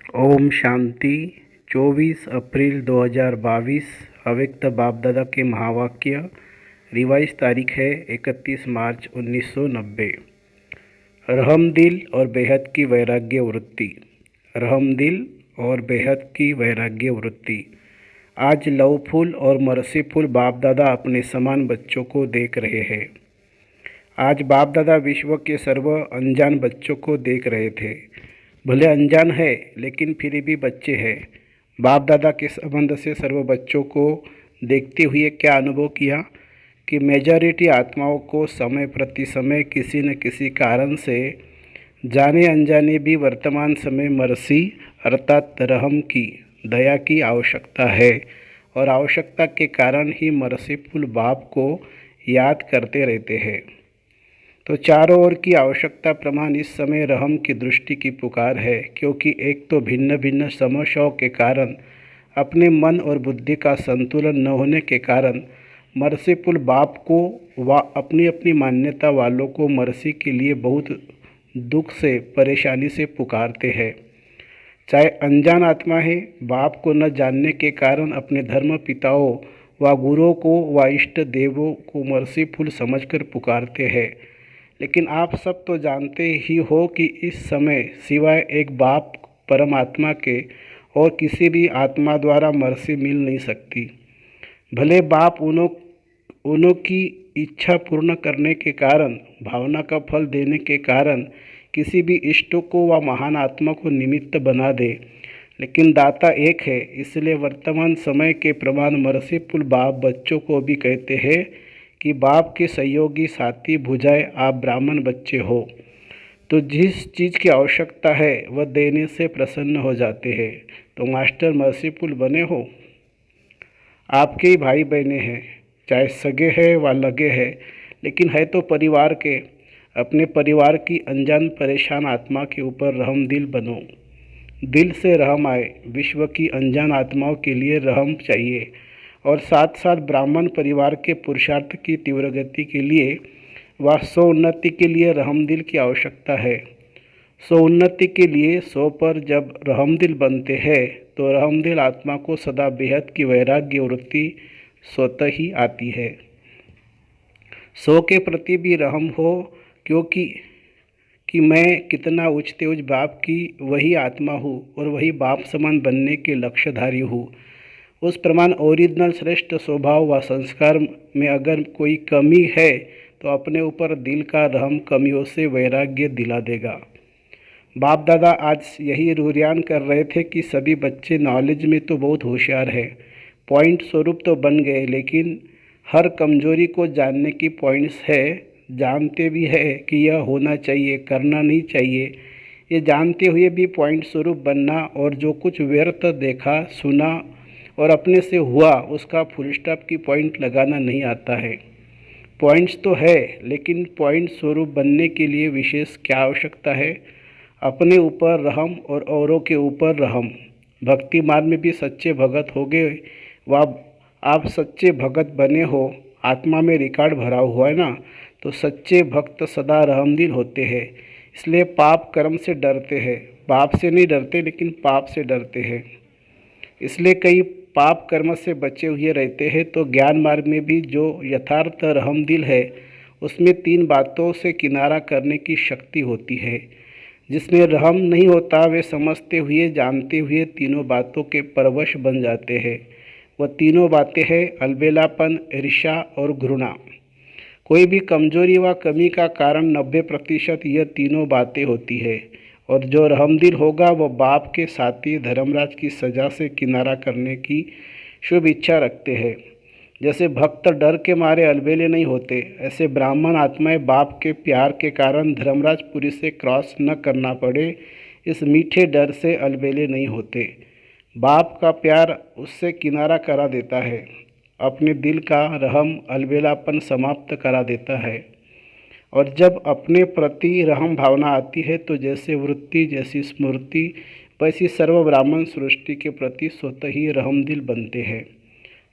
ओम शांति। 24 अप्रैल 2022 अव्यक्त बाप दादा के महावाक्य। रिवाइज तारीख है 31 मार्च 1990। रहम दिल और बेहद की वैराग्य वृत्ति। रहम दिल और बेहद की वैराग्य वृत्ति। आज लवफुल और मर्सीफुल बाप दादा अपने समान बच्चों को देख रहे हैं। आज बाप दादा विश्व के सर्व अनजान बच्चों को देख रहे थे। भले अनजान है लेकिन फिर भी बच्चे हैं। बाप दादा के संबंध से सर्व बच्चों को देखते हुए क्या अनुभव किया कि मेजॉरिटी आत्माओं को समय प्रति समय किसी न किसी कारण से जाने अनजाने भी वर्तमान समय मर्सी अर्थात रहम की दया की आवश्यकता है और आवश्यकता के कारण ही मर्सीफुल बाप को याद करते रहते हैं। तो चारों ओर की आवश्यकता प्रमाण इस समय रहम की दृष्टि की पुकार है, क्योंकि एक तो भिन्न भिन्न समस्याओं के कारण अपने मन और बुद्धि का संतुलन न होने के कारण मर्सीफुल बाप को व अपनी अपनी मान्यता वालों को मर्सी के लिए बहुत दुख से परेशानी से पुकारते हैं। चाहे अनजान आत्मा है, बाप को न जानने के कारण अपने धर्म पिताओं व गुरुओं को व इष्ट देवों को मर्सीफुल समझकर पुकारते हैं। लेकिन आप सब तो जानते ही हो कि इस समय सिवाय एक बाप परमात्मा के और किसी भी आत्मा द्वारा मर्सी मिल नहीं सकती। भले बाप उन्हों की इच्छा पूर्ण करने के कारण, भावना का फल देने के कारण किसी भी इष्ट को व महान आत्मा को निमित्त बना दे, लेकिन दाता एक है। इसलिए वर्तमान समय के प्रमाण मर्सीफुल बाप बच्चों को भी कहते हैं कि बाप के सहयोगी साथी भुजाएं आप ब्राह्मण बच्चे हो, तो जिस चीज़ की आवश्यकता है वह देने से प्रसन्न हो जाते हैं। तो मास्टर मर्सीफुल बने हो। आपके ही भाई बहने हैं, चाहे सगे हैं व लगे हैं, लेकिन है तो परिवार के। अपने परिवार की अनजान परेशान आत्मा के ऊपर रहम दिल बनो। दिल से रहम आए। विश्व की अनजान आत्माओं के लिए रहम चाहिए और साथ साथ ब्राह्मण परिवार के पुरुषार्थ की तीव्र गति के लिए व स्वोन्नति के लिए रहमदिल की आवश्यकता है। स्वोन्नति के लिए 100 पर जब रहमदिल बनते हैं तो रहमदिल आत्मा को सदा बेहद की वैराग्य वृत्ति स्वतः ही आती है। 100 के प्रति भी रहम हो, क्योंकि मैं कितना उच्च उच्च बाप की वही आत्मा हूँ और वही बाप समान बनने के लक्ष्यधारी हूँ। उस प्रमाण ओरिजिनल श्रेष्ठ स्वभाव व संस्कार में अगर कोई कमी है तो अपने ऊपर दिल का रहम कमियों से वैराग्य दिला देगा। बाप दादा आज यही रुझान कर रहे थे कि सभी बच्चे नॉलेज में तो बहुत होशियार है, पॉइंट स्वरूप तो बन गए, लेकिन हर कमजोरी को जानने की पॉइंट्स है। जानते भी है कि यह होना चाहिए, करना नहीं चाहिए। ये जानते हुए भी पॉइंट स्वरूप बनना और जो कुछ व्यर्थ देखा सुना और अपने से हुआ उसका फुल स्टॉप की पॉइंट लगाना नहीं आता है। पॉइंट्स तो है, लेकिन पॉइंट स्वरूप बनने के लिए विशेष क्या आवश्यकता है? अपने ऊपर रहम और औरों के ऊपर रहम। भक्ति मार्ग में भी सच्चे भगत हो गए व आप सच्चे भगत बने हो, आत्मा में रिकॉर्ड भरा हुआ है ना, तो सच्चे भक्त सदा रहमदिल होते हैं। इसलिए पाप कर्म से डरते हैं। पाप से नहीं डरते, लेकिन पाप से डरते हैं। इसलिए कई पाप कर्म से बचे हुए रहते हैं। तो ज्ञान मार्ग में भी जो यथार्थ रहमदिल है उसमें 3 बातों से किनारा करने की शक्ति होती है। जिसमें रहम नहीं होता वे समझते हुए जानते हुए तीनों बातों के परवश बन जाते हैं। वह तीनों बातें हैं अलबेलापन, ईर्ष्या और घृणा। कोई भी कमजोरी व कमी का कारण 90% यह तीनों बातें होती है। और जो रहमदिल होगा वह बाप के साथी धर्मराज की सज़ा से किनारा करने की शुभ इच्छा रखते हैं। जैसे भक्त डर के मारे अलबेले नहीं होते, ऐसे ब्राह्मण आत्माएं बाप के प्यार के कारण धर्मराजपुरी से क्रॉस न करना पड़े इस मीठे डर से अलबेले नहीं होते। बाप का प्यार उससे किनारा करा देता है, अपने दिल का रहम अलबेलापन समाप्त करा देता है। और जब अपने प्रति रहम भावना आती है तो जैसे वृत्ति, जैसी स्मृति, वैसी सर्व ब्राह्मण सृष्टि के प्रति स्वतः ही रहमदिल बनते हैं।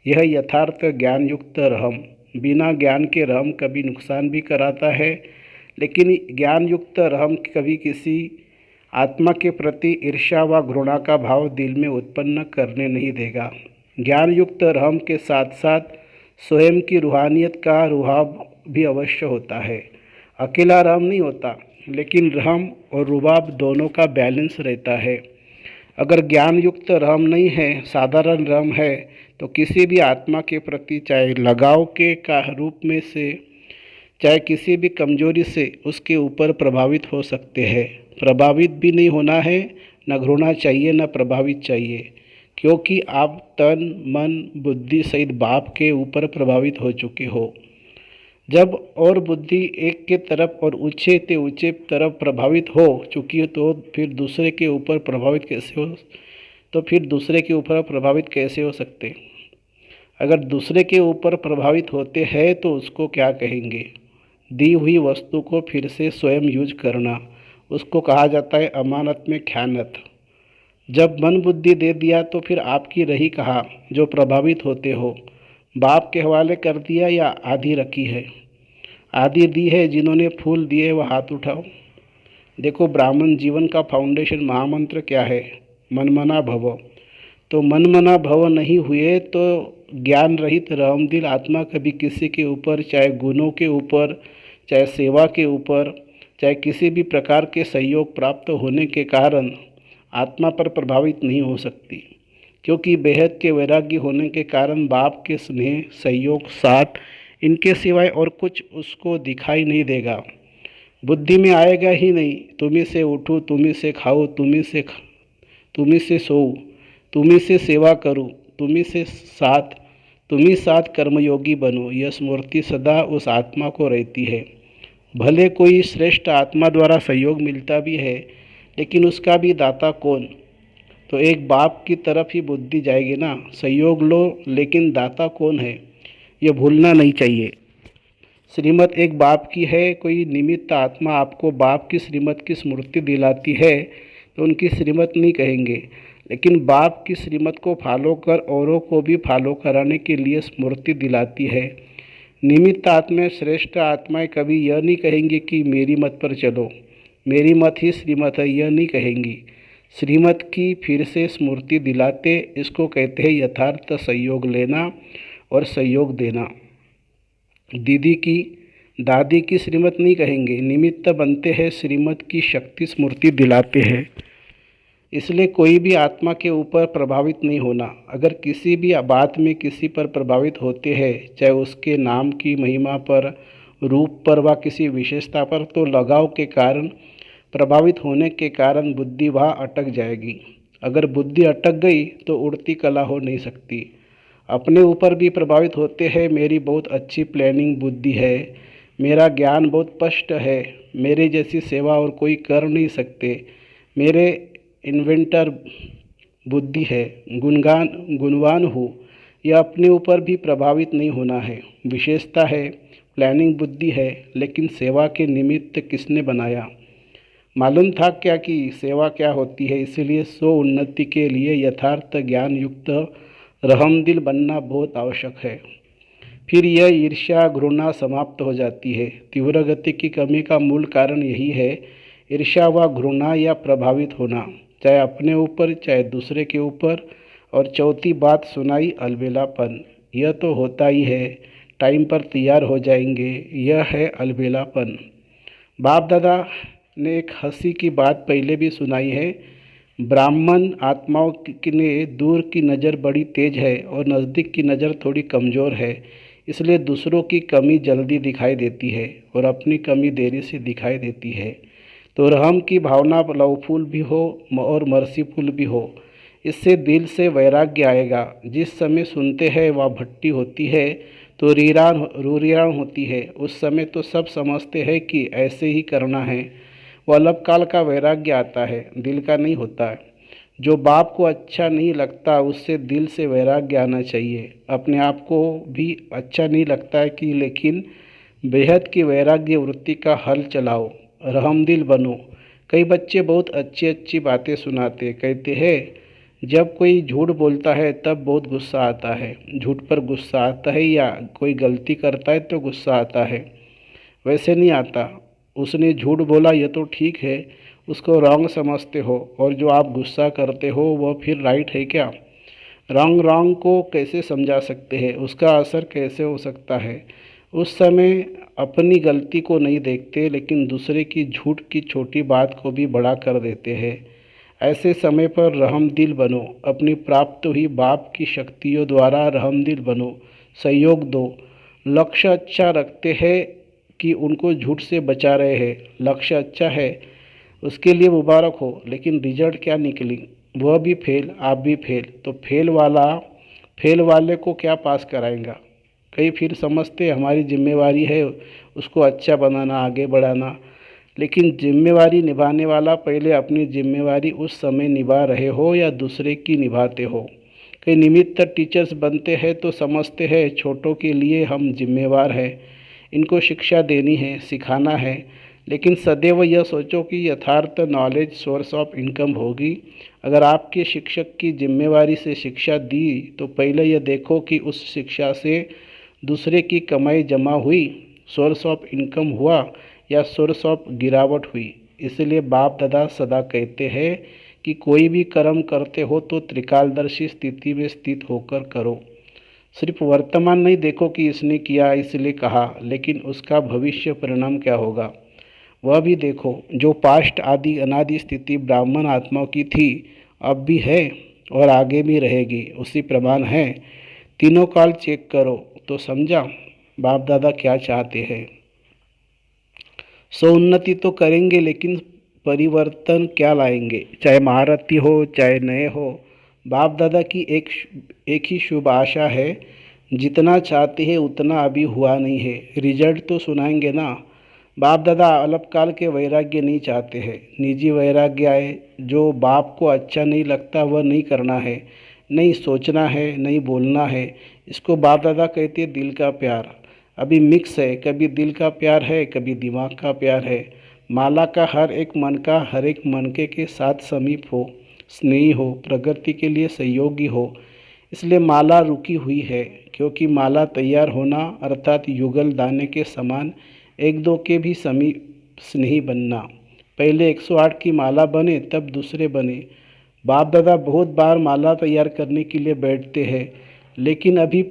यह यथार्थ ज्ञान युक्त रहम। बिना ज्ञान के रहम कभी नुकसान भी कराता है, लेकिन ज्ञान युक्त रहम कभी किसी आत्मा के प्रति ईर्ष्या व घृणा का भाव दिल में उत्पन्न करने नहीं देगा। ज्ञान युक्त रहम के साथ साथ स्वयं की रूहानियत का रुहाब भी अवश्य होता है। अकेला रहम नहीं होता, लेकिन रहम और रुबाब दोनों का बैलेंस रहता है। अगर ज्ञान युक्त रहम नहीं है, साधारण रहम है, तो किसी भी आत्मा के प्रति चाहे लगाव के का रूप में से, चाहे किसी भी कमजोरी से उसके ऊपर प्रभावित हो सकते हैं। प्रभावित भी नहीं होना है, न घृणा चाहिए न प्रभावित चाहिए, क्योंकि आप तन मन बुद्धि सहित बाप के ऊपर प्रभावित हो चुके हो। जब और बुद्धि एक के तरफ और ऊंचे ते ऊंचे तरफ प्रभावित हो चुकी है, तो फिर दूसरे के ऊपर प्रभावित कैसे हो सकते? अगर दूसरे के ऊपर प्रभावित होते हैं तो उसको क्या कहेंगे? दी हुई वस्तु को फिर से स्वयं यूज करना, उसको कहा जाता है अमानत में ख़यानत। जब मन बुद्धि दे दिया तो फिर आपकी रही कहा जो प्रभावित होते हो, बाप के हवाले कर दिया या आधी रखी है? आधी दी है। जिन्होंने फूल दिए वह हाथ उठाओ। देखो, ब्राह्मण जीवन का फाउंडेशन महामंत्र क्या है? मनमना भव। तो मनमना भव नहीं हुए तो ज्ञान रहित रहमदिल आत्मा कभी किसी के ऊपर, चाहे गुणों के ऊपर, चाहे सेवा के ऊपर, चाहे किसी भी प्रकार के सहयोग प्राप्त होने के कारण आत्मा पर प्रभावित नहीं हो सकती, क्योंकि बेहद के वैराग्य होने के कारण बाप के स्नेह, सहयोग, साथ, इनके सिवाय और कुछ उसको दिखाई नहीं देगा। बुद्धि में आएगा ही नहीं। तुम्ही से उठूँ, तुम्ही से खाऊँ, तुम्ही से सोऊँ, तुम्ही से सेवा करूँ, तुम्ही साथ कर्मयोगी बनो। यह स्मृति सदा उस आत्मा को रहती है। भले कोई श्रेष्ठ आत्मा द्वारा सहयोग मिलता भी है, लेकिन उसका भी दाता कौन? तो एक बाप की तरफ ही बुद्धि जाएगी ना। सहयोग लो, लेकिन दाता कौन है ये भूलना नहीं चाहिए। श्रीमत एक बाप की है। कोई निमित्त आत्मा आपको बाप की श्रीमत की स्मृति दिलाती है तो उनकी श्रीमत नहीं कहेंगे, लेकिन बाप की श्रीमत को फॉलो कर औरों को भी फॉलो कराने के लिए स्मृति दिलाती है। निमित्त आत्माएं, श्रेष्ठ आत्माएं कभी यह नहीं कहेंगी कि मेरी मत पर चलो, मेरी मत ही श्रीमत है, यह नहीं कहेंगी। श्रीमत की फिर से स्मृति दिलाते, इसको कहते हैं यथार्थ सहयोग लेना और सहयोग देना। दादी की श्रीमत नहीं कहेंगे, निमित्त बनते हैं, श्रीमत की शक्ति स्मृति दिलाते हैं। इसलिए कोई भी आत्मा के ऊपर प्रभावित नहीं होना। अगर किसी भी बात में किसी पर प्रभावित होते हैं, चाहे उसके नाम की महिमा पर, रूप पर व किसी विशेषता पर, तो लगाव के कारण, प्रभावित होने के कारण बुद्धि वहाँ अटक जाएगी। अगर बुद्धि अटक गई तो उड़ती कला हो नहीं सकती। अपने ऊपर भी प्रभावित होते हैं। मेरी बहुत अच्छी प्लानिंग बुद्धि है, मेरा ज्ञान बहुत स्पष्ट है, मेरे जैसी सेवा और कोई कर नहीं सकते, मेरे इन्वेंटर बुद्धि है, गुणवान हूँ। यह अपने ऊपर भी प्रभावित नहीं होना है। विशेषता है, प्लानिंग बुद्धि है, लेकिन सेवा के निमित्त किसने बनाया? मालूम था क्या कि सेवा क्या होती है? इसलिए स्व उन्नति के लिए यथार्थ ज्ञान युक्त रहमदिल बनना बहुत आवश्यक है। फिर यह ईर्ष्या घृणा समाप्त हो जाती है। तीव्र गति की कमी का मूल कारण यही है, ईर्ष्या व घृणा या प्रभावित होना, चाहे अपने ऊपर चाहे दूसरे के ऊपर। और चौथी बात सुनाई, अलबेलापन। यह तो होता ही है, टाइम पर तैयार हो जाएंगे, यह है अलबेलापन। बाप दादा ने एक हंसी की बात पहले भी सुनाई है। ब्राह्मण आत्माओं ने दूर की नज़र बड़ी तेज है और नज़दीक की नज़र थोड़ी कमज़ोर है, इसलिए दूसरों की कमी जल्दी दिखाई देती है और अपनी कमी देरी से दिखाई देती है। तो रहम की भावना लवफुल भी हो और मर्सीफुल भी हो, इससे दिल से वैराग्य आएगा। जिस समय सुनते हैं वह भट्टी होती है तो रूरियाण होती है, उस समय तो सब समझते हैं कि ऐसे ही करना है। वह अल्पकाल का वैराग्य आता है, दिल का नहीं होता है। जो बाप को अच्छा नहीं लगता उससे दिल से वैराग्य आना चाहिए। अपने आप को भी अच्छा नहीं लगता है कि, लेकिन बेहद की वैराग्य वृत्ति का हल चलाओ, रहमदिल बनो। कई बच्चे बहुत अच्छी अच्छी बातें सुनाते, कहते हैं जब कोई झूठ बोलता है तब बहुत गुस्सा आता है, झूठ पर गुस्सा आता है, या कोई गलती करता है तो गुस्सा आता है। वैसे नहीं आता। उसने झूठ बोला यह तो ठीक है, उसको रॉन्ग समझते हो, और जो आप गुस्सा करते हो वह फिर राइट है क्या? रॉन्ग रॉन्ग को कैसे समझा सकते हैं, उसका असर कैसे हो सकता है? उस समय अपनी गलती को नहीं देखते, लेकिन दूसरे की झूठ की छोटी बात को भी बड़ा कर देते हैं। ऐसे समय पर रहमदिल बनो, अपनी प्राप्त हुई बाप की शक्तियों द्वारा रहमदिल बनो, सहयोग दो। लक्ष्य अच्छा रखते हैं कि उनको झूठ से बचा रहे हैं, लक्ष्य अच्छा है, उसके लिए मुबारक हो, लेकिन रिजल्ट क्या निकली? वह भी फेल, आप भी फेल। तो फेल वाले को क्या पास कराएगा? कई फिर समझते हमारी जिम्मेवारी है उसको अच्छा बनाना, आगे बढ़ाना, लेकिन जिम्मेवारी निभाने वाला पहले अपनी जिम्मेवारी उस समय निभा रहे हो या दूसरे की निभाते हो? कई निमित्त टीचर्स बनते हैं तो समझते हैं छोटों के लिए हम जिम्मेवार हैं, इनको शिक्षा देनी है, सिखाना है, लेकिन सदैव यह सोचो कि यथार्थ नॉलेज सोर्स ऑफ इनकम होगी। अगर आपके शिक्षक की जिम्मेवारी से शिक्षा दी तो पहले यह देखो कि उस शिक्षा से दूसरे की कमाई जमा हुई, सोर्स ऑफ इनकम हुआ, या सोर्स ऑफ गिरावट हुई। इसलिए बाप दादा सदा कहते हैं कि कोई भी कर्म करते हो तो त्रिकालदर्शी स्थिति में स्थित होकर करो। सिर्फ वर्तमान नहीं देखो कि इसने किया इसलिए कहा, लेकिन उसका भविष्य परिणाम क्या होगा वह भी देखो। जो पास्ट आदि अनादि स्थिति ब्राह्मण आत्माओं की थी, अब भी है और आगे भी रहेगी, उसी प्रमाण है। तीनों काल चेक करो तो समझा बाप दादा क्या चाहते हैं। उन्नति तो करेंगे, लेकिन परिवर्तन क्या लाएंगे? चाहे महारथी हो चाहे नए हो, बाप दादा की एक ही शुभ आशा है, जितना चाहते हैं उतना अभी हुआ नहीं है, रिजल्ट तो सुनाएंगे ना। बाप दादा अल्पकाल के वैराग्य नहीं चाहते हैं, निजी वैराग्य आए, जो बाप को अच्छा नहीं लगता वह नहीं करना है, नहीं सोचना है, नहीं बोलना है। इसको बाप दादा कहते हैं दिल का प्यार। अभी मिक्स है, कभी दिल का प्यार है, कभी दिमाग का प्यार है। माला का हर एक मनके के साथ समीप हो, स्नेही हो, प्रगति के लिए सहयोगी हो। इसलिए माला रुकी हुई है, क्योंकि माला तैयार होना अर्थात युगल दाने के समान एक दो के भी समीप स्नेही बनना। पहले 108 की माला बने तब दूसरे बने। बाप दादा बहुत बार माला तैयार करने के लिए बैठते हैं, लेकिन अभी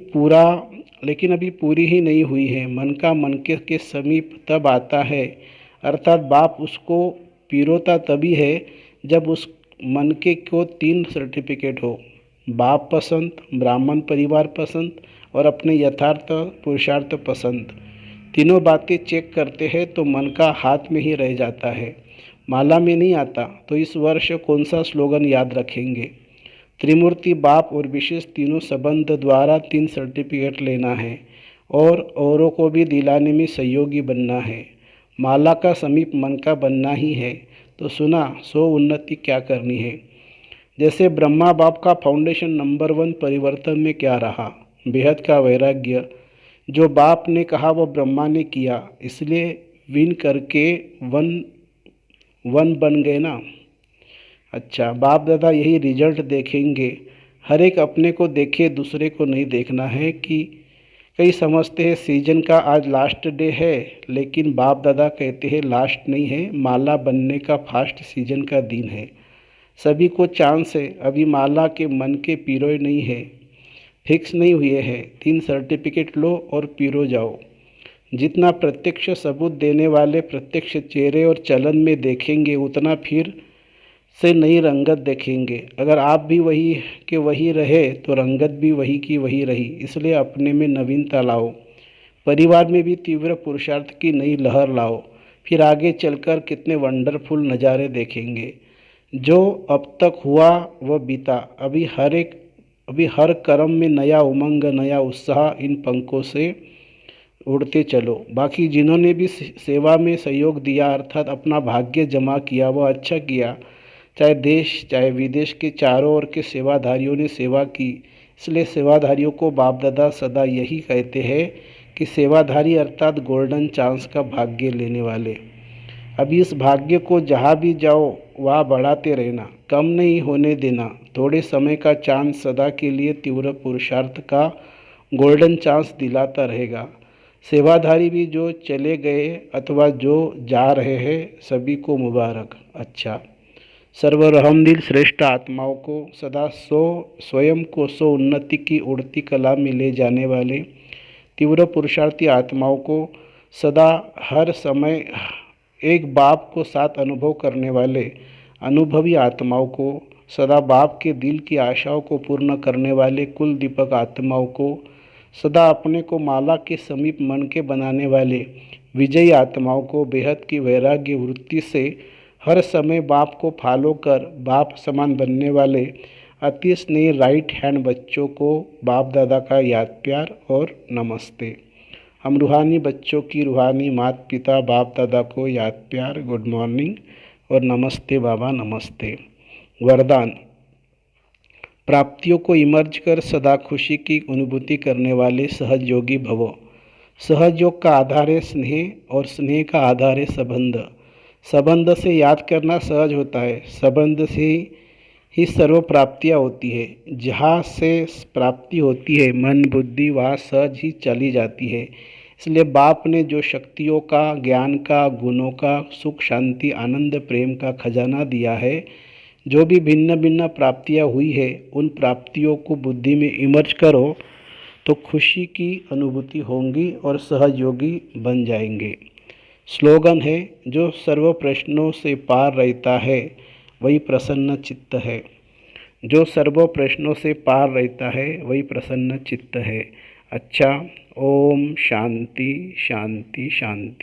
पूरी ही नहीं हुई है। मन का मनके के समीप तब आता है, अर्थात बाप उसको पिरोता तभी है जब उस मनके को 3 सर्टिफिकेट हो, बाप पसंद, ब्राह्मण परिवार पसंद और अपने यथार्थ पुरुषार्थ पसंद। तीनों बातें चेक करते हैं तो मन का हाथ में ही रह जाता है, माला में नहीं आता। तो इस वर्ष कौन सा स्लोगन याद रखेंगे? त्रिमूर्ति बाप और विशेष तीनों संबंध द्वारा 3 सर्टिफिकेट लेना है और औरों को भी दिलाने में सहयोगी बनना है। माला का समीप मन का बनना ही है। तो सुना 100 उन्नति क्या करनी है। जैसे ब्रह्मा बाप का फाउंडेशन नंबर 1 परिवर्तन में क्या रहा? बेहद का वैराग्य। जो बाप ने कहा वो ब्रह्मा ने किया, इसलिए विन करके वन बन गए ना। अच्छा, बाप दादा यही रिजल्ट देखेंगे। हर एक अपने को देखे, दूसरे को नहीं देखना है। कि कई समझते हैं सीजन का आज लास्ट डे है, लेकिन बाप दादा कहते हैं लास्ट नहीं है, माला बनने का फास्ट सीजन का दिन है। सभी को चांस है, अभी माला के मन के पीरोए नहीं है, फिक्स नहीं हुए हैं। 3 सर्टिफिकेट लो और पीरो जाओ। जितना प्रत्यक्ष सबूत देने वाले प्रत्यक्ष चेहरे और चलन में देखेंगे, उतना फिर से नई रंगत देखेंगे। अगर आप भी वही के वही रहे तो रंगत भी वही की वही रही। इसलिए अपने में नवीनता लाओ, परिवार में भी तीव्र पुरुषार्थ की नई लहर लाओ, फिर आगे चलकर कितने वंडरफुल नज़ारे देखेंगे। जो अब तक हुआ वह बीता। अभी हर कर्म में नया उमंग, नया उत्साह, इन पंखों से उड़ते चलो। बाकी जिन्होंने भी सेवा में सहयोग दिया, अर्थात अपना भाग्य जमा किया, वह अच्छा किया। चाहे देश चाहे विदेश के चारों ओर के सेवाधारियों ने सेवा की। इसलिए सेवाधारियों को बाप दादा सदा यही कहते हैं कि सेवाधारी अर्थात गोल्डन चांस का भाग्य लेने वाले। अभी इस भाग्य को जहाँ भी जाओ वहाँ बढ़ाते रहना, कम नहीं होने देना। थोड़े समय का चांस सदा के लिए तीव्र पुरुषार्थ का गोल्डन चांस दिलाता रहेगा। सेवाधारी भी जो चले गए अथवा जो जा रहे हैं सभी को मुबारक। अच्छा, सर्वरहमदिल श्रेष्ठ आत्माओं को सदा स्वयं को उन्नति की उड़ती कला में ले जाने वाले तीव्र पुरुषार्थी आत्माओं को सदा हर समय एक बाप को साथ अनुभव करने वाले अनुभवी आत्माओं को, सदा बाप के दिल की आशाओं को पूर्ण करने वाले कुल दीपक आत्माओं को, सदा अपने को माला के समीप मन के बनाने वाले विजयी आत्माओं को, बेहद की वैराग्य वृत्ति से हर समय बाप को फॉलो कर बाप समान बनने वाले अति स्नेही राइट हैंड बच्चों को बाप दादा का याद प्यार और नमस्ते। हम रूहानी बच्चों की रूहानी माता पिता बाप दादा को याद प्यार, गुड मॉर्निंग और नमस्ते बाबा नमस्ते। वरदान, प्राप्तियों को इमर्ज कर सदा खुशी की अनुभूति करने वाले सहज योगी भवो। सहज योग का आधार है स्नेह और स्नेह का आधार है संबंध। संबंध से याद करना सहज होता है, संबंध से ही सर्व प्राप्तियाँ होती है। जहाँ से प्राप्ति होती है मन बुद्धि वहाँ सहज ही चली जाती है। इसलिए बाप ने जो शक्तियों का, ज्ञान का, गुणों का, सुख शांति आनंद प्रेम का खजाना दिया है, जो भी भिन्न भिन्न प्राप्तियाँ हुई है उन प्राप्तियों को बुद्धि में इमर्ज करो तो खुशी की अनुभूति होंगी और सहज योगी बन जाएंगे। स्लोगन है, जो सर्व प्रश्नों से पार रहता है वही प्रसन्न चित्त है। जो सर्व प्रश्नों से पार रहता है वही प्रसन्न चित्त है। अच्छा, ओम शांति शांति शांति।